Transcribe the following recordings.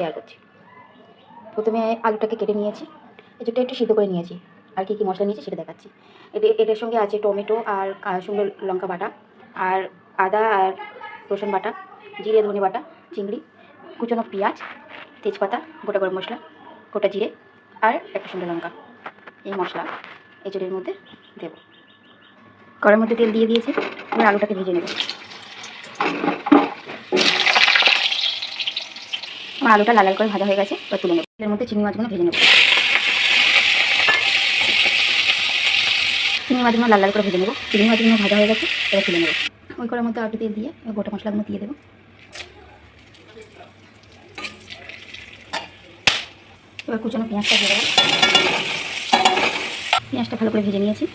Share করছি। প্রথমে আলুটাকে কেটে নিয়েছি, কিছুটা একটু সিদ্ধ করে নিয়েছি, আর কী কী মশলা নিয়েছি সেটা দেখাচ্ছি। এটার সঙ্গে আছে টমেটো আর শুকনো লঙ্কা বাটা, আর আদা আর রসুন বাটা, জিরে ধনে বাটা, চিংড়ি, কুচনো পেঁয়াজ, তেজপাতা, গোটা গরম মশলা, গোটা জিরে আর একটা শুকনো লঙ্কা। এই মশলা এঁচড়ের মধ্যে দেবো। কড়াইয়ের মধ্যে তেল দিয়ে দিয়েছি, এবার আলুটাকে ভেজে নেব। আমার আলুটা লাল লাল করে ভাজা হয়ে গেছে, এবার তুলে নেব। এর মধ্যে চিংড়ি মাছগুলো ভেজে নেব। চিংড়ি মাছগুলো লাল লাল করে ভেজে নেব। চিংড়ি মাছগুলো ভাজা হয়ে গেছে, এবার তুলে নেব। ওই কড়াইয়ের মধ্যে আলু তেল দিয়ে গোটা মশলাগুলো দিয়ে দেবো। এবার কুচানো পেঁয়াজটা দিয়ে দেবো। পেঁয়াজটা ভালো করে ভেজে নিয়েছি,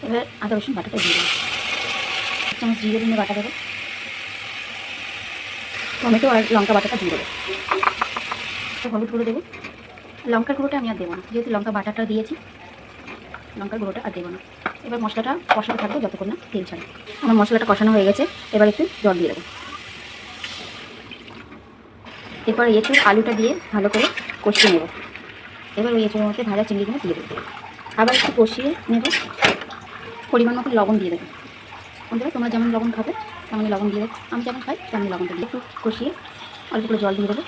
এবার আদা রসুন বাটাটা দিয়ে দেবো। এক চামচ জিরে ধনে বাটা দেবো, টমেটো আর লঙ্কা বাটাটা দিয়ে দেবো। হলুদ গুঁড়ো দেবো। লঙ্কার গুঁড়োটা আমি আর দেবো না, যেহেতু লঙ্কা বাটাটা দিয়েছি, লঙ্কার গুঁড়োটা আর দেবো না। এবার মশলাটা কষাতে থাকবে যতক্ষণ না তেল ছাড়ে। আমার মশলাটা কষানো হয়ে গেছে, এবার একটু জল দিয়ে দেবো। এরপর এঁচড় আলুটা দিয়ে ভালো করে কষিয়ে নেব। এবার ওই এঁচড়ের মধ্যে ভাজা চিংড়িগুলো দিয়ে দেবো, আবার একটু কষিয়ে নেব। পরিমাণ মতো লবণ দিয়ে দেবো। বন্ধুরা তোমরা যেমন লবণ খাবে তেমনই লবণ দিয়ে দেবো, আমি যেমন খাই তেমনি লবণটা দিয়ে একটু কষিয়ে অল্প করে জল দিয়ে দেবো।